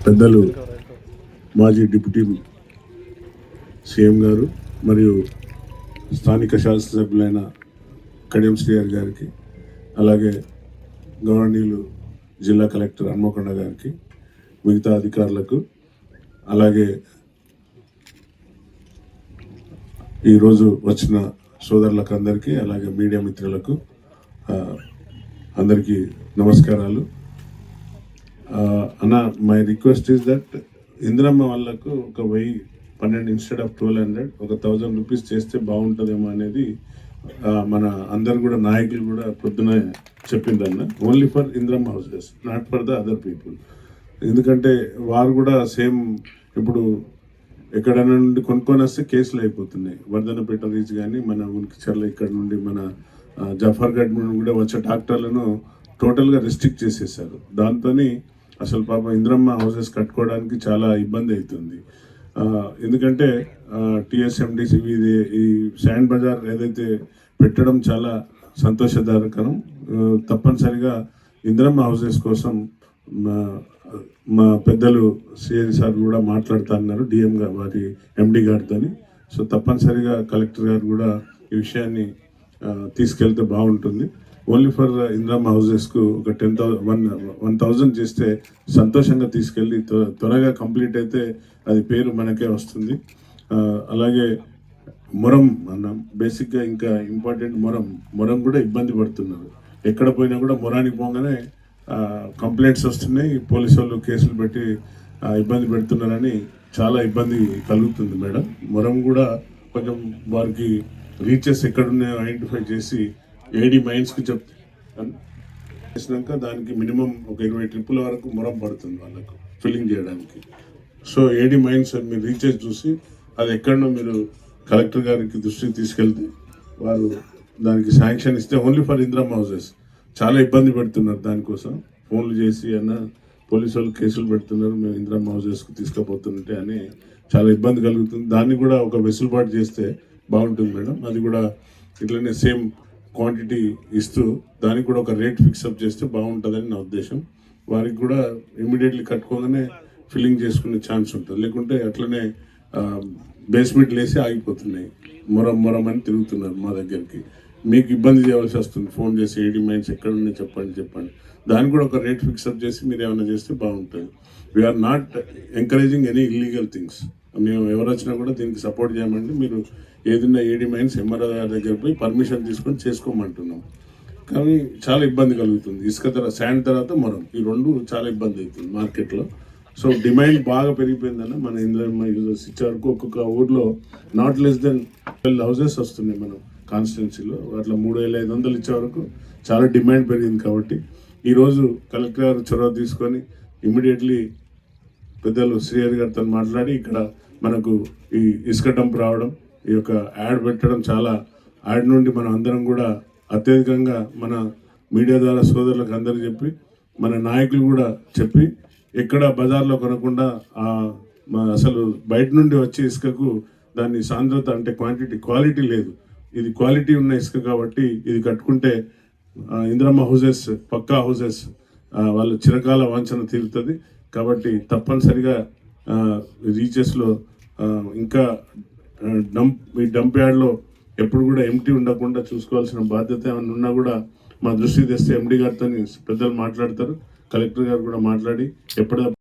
పెద్దలు మాజీ deputy CM గారు మరియు స్థానిక శాసనసభ్యులైన కడియం శ్రీహరి గారికి, అలాగే గౌరవనీయులు జిల్లా కలెక్టర్ హన్మకొండ గారికి, మిగతా అధికారులకు, అలాగే ఈరోజు వచ్చిన సోదరులకు అందరికీ, అలాగే మీడియా మిత్రులకు అందరికీ నమస్కారాలు. అన్న, my request is that Indiramma వాళ్ళకు ఒక 1012 ఇన్స్టెడ్ ఆఫ్ 1200 ఒక 1000 రూపీస్ చేస్తే బాగుంటుందేమో అనేది మన అందరు కూడా నాయకులు కూడా పొద్దున చెప్పిందన్న. Only for Indiramma houses, not for the other people. ఎందుకంటే వారు కూడా సేమ్ ఇప్పుడు ఎక్కడైనా నుండి కొనుక్కొని వస్తే కేసులు అయిపోతున్నాయి. వర్ధనపేట రీచ్ కానీ మన ఉనికిచర్ల ఇక్కడ నుండి మన జఫర్గఢ్ నుండి కూడా వచ్చే ట్రాక్టర్లను టోటల్గా రెస్ట్రిక్ట్ చేసేసారు. దాంతో అసలు పాప ఇందిరమ్మ హౌసెస్ కట్టుకోవడానికి చాలా ఇబ్బంది అవుతుంది. ఎందుకంటే టీఎస్ఎండిసి ఈ శాండ్ బజార్ ఏదైతే పెట్టడం చాలా సంతోషదాయకరం. తప్పనిసరిగా ఇందిరమ్మ హౌసెస్ కోసం మా పెద్దలు సిఐ సార్ కూడా మాట్లాడుతూ అన్నారు డిఎం గారు, వారి ఎండి గారితో. సో తప్పనిసరిగా కలెక్టర్ గారు కూడా ఈ విషయాన్ని తీసుకెళ్తే బాగుంటుంది. ఓన్లీ ఫర్ ఇందిరమ్మ హౌసెస్కు ఒక 10,000 చేస్తే సంతోషంగా తీసుకెళ్ళి త్వరగా కంప్లీట్ అయితే అది పేరు మనకే వస్తుంది. అలాగే మొరం అన్న, బేసిక్గా ఇంకా ఇంపార్టెంట్ మొరం కూడా ఇబ్బంది పడుతున్నారు. ఎక్కడ పోయినా కూడా మొరానికి పోగానే కంప్లైంట్స్ వస్తున్నాయి, పోలీసు వాళ్ళు కేసులు పెట్టి ఇబ్బంది పెడుతున్నారని చాలా ఇబ్బంది కలుగుతుంది మేడం. మొరం కూడా కొంచెం వారికి రీచెస్ ఎక్కడున్నాయో ఐడెంటిఫై చేసి ఏడీ మైన్స్కి చేసినాక దానికి మినిమం ఒక 20 ట్రిప్పుల వరకు మొరం పడుతుంది వాళ్ళకు ఫిల్లింగ్ చేయడానికి. సో ఏడీ మైన్స్ మీరు రీచెస్ చూసి అది ఎక్కడనో మీరు కలెక్టర్ గారికి దృష్టికి తీసుకెళ్తే వారు దానికి శాంక్షన్ ఇస్తే ఓన్లీ ఫర్ ఇందిరమ్మ హౌసెస్. చాలా ఇబ్బంది పెడుతున్నారు దానికోసం. ఫోన్లు చేసి అన్న పోలీసు వాళ్ళు కేసులు పెడుతున్నారు, మేము ఇందిరమ్మ హౌసెస్కి తీసుకుపోతుంటే అని చాలా ఇబ్బంది కలుగుతుంది. దాన్ని కూడా ఒక వెసులుబాటు చేస్తే బాగుంటుంది మేడం. అది కూడా ఇట్లనే సేమ్ క్వాంటిటీ ఇస్తూ దానికి కూడా ఒక రేట్ ఫిక్సప్ చేస్తే బాగుంటుందని నా ఉద్దేశం. వారికి కూడా ఇమీడియట్లీ కట్టుకోగానే ఫిల్లింగ్ చేసుకునే ఛాన్స్ ఉంటుంది. లేకుంటే అట్లనే బేస్మెంట్ లేసి ఆగిపోతున్నాయి, మొరం అని తిరుగుతున్నారు మా దగ్గరికి. మీకు ఇబ్బంది చేయవలసి వస్తుంది, ఫోన్ చేసి ఏడీ మైన్స్ ఎక్కడ ఉన్నాయి చెప్పండి. దానికి కూడా ఒక రేట్ ఫిక్సప్ చేసి మీరు ఏమైనా చేస్తే బాగుంటుంది. We're not encouraging any illegal things. మేము ఎవరు వచ్చినా కూడా దీనికి సపోర్ట్ చేయమండి. మీరు ఏదైనా ఏడీ మైన్స్ ఎంఆర్ఓ దగ్గర పోయి పర్మిషన్ తీసుకొని చేసుకోమంటున్నాం. కానీ చాలా ఇబ్బంది కలుగుతుంది. ఇసుక శాండ్ తర్వాత మొరం, ఈ రెండు చాలా ఇబ్బంది అవుతుంది మార్కెట్లో. సో డిమాండ్ బాగా పెరిగిపోయిందన్న. మన ఇందిరమ్మ యూజర్స్ ఇచ్చే వరకు ఒక్కొక్క ఊర్లో నాట్ లెస్ దెన్ 12 హౌసెస్ వస్తున్నాయి మనం కాన్స్టిట్యున్సీలో. అట్లా 3,500 ఇచ్చే వరకు చాలా డిమాండ్ పెరిగింది. కాబట్టి ఈరోజు కలెక్టర్ గారు చొరవ తీసుకొని ఇమ్మీడియట్లీ పెద్దలు శ్రీహరి గారితో మాట్లాడి ఇక్కడ మనకు ఈ ఇసుక డంప్ రావడం, ఈ యొక్క యాడ్ పెట్టడం, చాలా యాడ్ నుండి మనం అందరం కూడా అత్యధికంగా మన మీడియా ద్వారా సోదరులకు అందరికీ చెప్పి, మన నాయకులు కూడా చెప్పి, ఎక్కడ బజార్లో కొనకుండా అసలు బయట నుండి వచ్చే ఇసుకకు దాని సాంద్రత అంటే క్వాలిటీ లేదు. ఇది క్వాలిటీ ఉన్న ఇసుక కాబట్టి ఇది కట్టుకుంటే ఇందిరమ్మ హౌసెస్ పక్కా హౌసెస్ వాళ్ళ చిరకాల వాంఛన తీరుతుంది. కాబట్టి తప్పనిసరిగా రీచెస్లో ఇంకా ఈ డంప్ యార్డ్లో ఎప్పుడు కూడా ఎంటీ ఉండకుండా చూసుకోవాల్సిన బాధ్యత ఏమైనా ఉన్నా కూడా మా దృష్టికి తెస్తే ఎండి గారితో పెద్దలు మాట్లాడతారు. కలెక్టర్ గారు కూడా మాట్లాడి ఎప్పటికప్పుడు